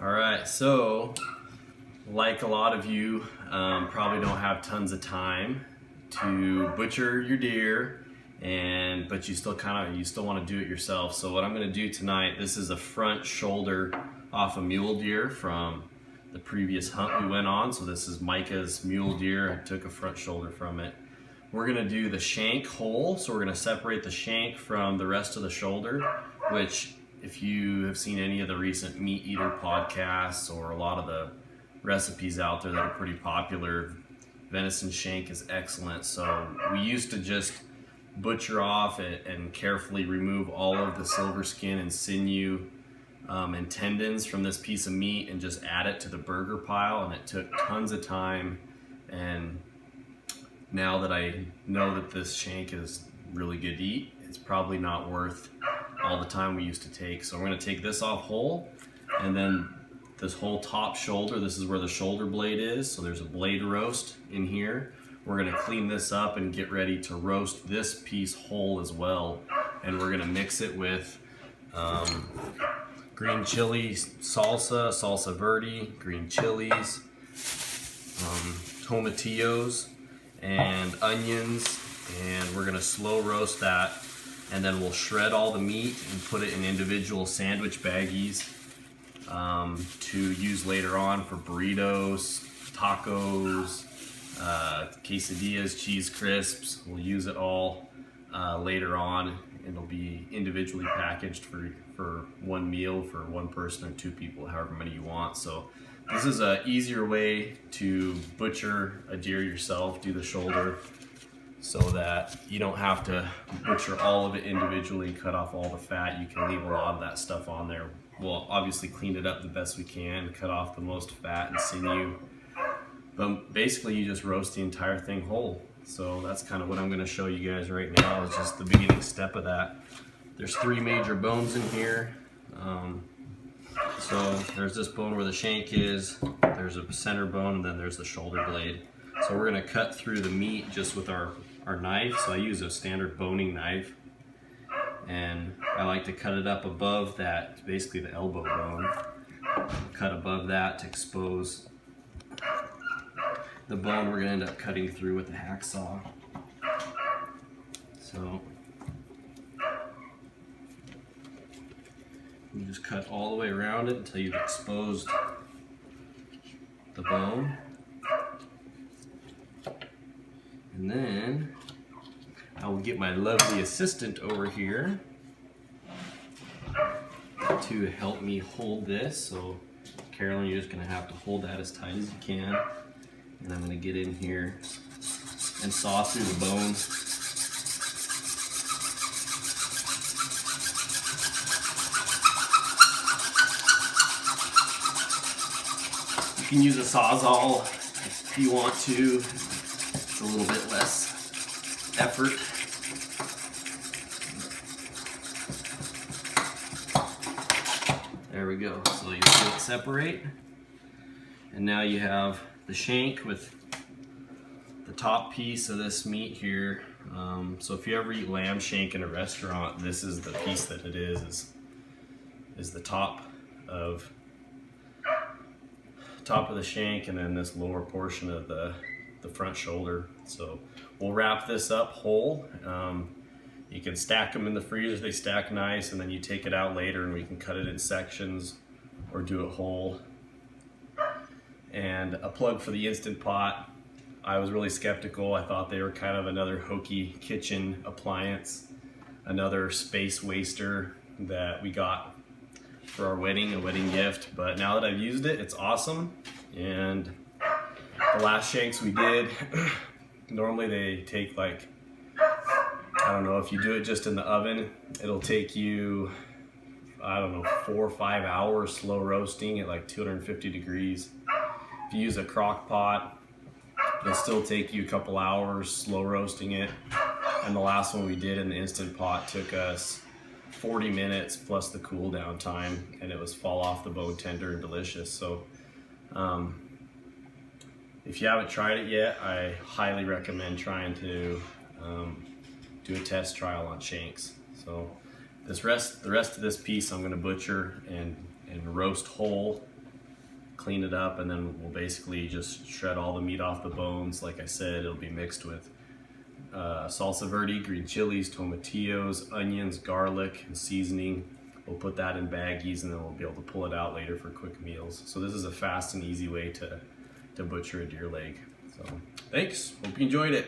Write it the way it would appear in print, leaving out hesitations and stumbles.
All right, so like a lot of you probably don't have tons of time to butcher your deer, but you still want to do it yourself. So what I'm going to do tonight, this is a front shoulder off a mule deer from the previous hunt we went on. So this is Micah's mule deer. I took a front shoulder from it. We're going to do the shank whole, so we're going to separate the shank from the rest of the shoulder, which if you have seen any of the recent meat eater podcasts or a lot of the recipes out there that are pretty popular, venison shank is excellent. So we used to just butcher off it and carefully remove all of the silver skin and sinew and tendons from this piece of meat and just add it to the burger pile, and it took tons of time. And now that I know that this shank is really good to eat, it's probably not worth all the time we used to take. So we're going to take this off whole, and then this whole top shoulder, this is where the shoulder blade is, so there's a blade roast in here. We're going to clean this up and get ready to roast this piece whole as well, and we're going to mix it with green chili salsa verde, green chilies, tomatillos, and onions, and we're going to slow roast that, and then we'll shred all the meat and put it in individual sandwich baggies to use later on for burritos, tacos, quesadillas, cheese crisps. We'll use it all later on. It'll be individually packaged for one meal for one person or two people, however many you want. So this is an easier way to butcher a deer yourself, do the shoulder, so that you don't have to butcher all of it individually, cut off all the fat. You can leave a lot of that stuff on there. We'll obviously clean it up the best we can, cut off the most fat and sinew. But basically you just roast the entire thing whole. So that's kind of what I'm going to show you guys right now, is just the beginning step of that. There's 3 major bones in here. So there's this bone where the shank is, there's a center bone, and then there's the shoulder blade. So we're going to cut through the meat just with our knife. So I use a standard boning knife, and I like to cut it up above that, basically the elbow bone. Cut above that to expose the bone we're going to end up cutting through with the hacksaw. So you just cut all the way around it until you've exposed the bone. And then I will get my lovely assistant over here to help me hold this. So Carolyn, you're just going to have to hold that as tight as you can. And I'm going to get in here and saw through the bone. You can use a Sawzall if you want to. It's a little bit less effort. There we go. So you see it separate. And now you have the shank with the top piece of this meat here. So if you ever eat lamb shank in a restaurant, this is the piece that it is the top of the shank, and then this lower portion of the front shoulder. So we'll wrap this up whole. You can stack them in the freezer, they stack nice, and then you take it out later and we can cut it in sections or do it whole. And a plug for the Instant Pot. I was really skeptical. I thought they were kind of another hokey kitchen appliance, another space waster that we got for our wedding, a wedding gift. But now that I've used it, it's awesome. And the last shanks we did, normally they take like, I don't know, if you do it just in the oven, it'll take you, I don't know, 4 or 5 hours slow roasting at like 250 degrees. If you use a crock pot, it'll still take you a couple hours slow roasting it. And the last one we did in the Instant Pot took us 40 minutes plus the cool down time, and it was fall off the bone tender and delicious. So if you haven't tried it yet, I highly recommend trying to do a test trial on shanks. So the rest of this piece I'm going to butcher and roast whole clean it up, and then we'll basically just shred all the meat off the bones. Like I said, it'll be mixed with salsa verde, green chilies, tomatillos, onions, garlic, and seasoning. We'll put that in baggies, and then we'll be able to pull it out later for quick meals. So this is a fast and easy way to butcher a deer leg. So thanks, hope you enjoyed it.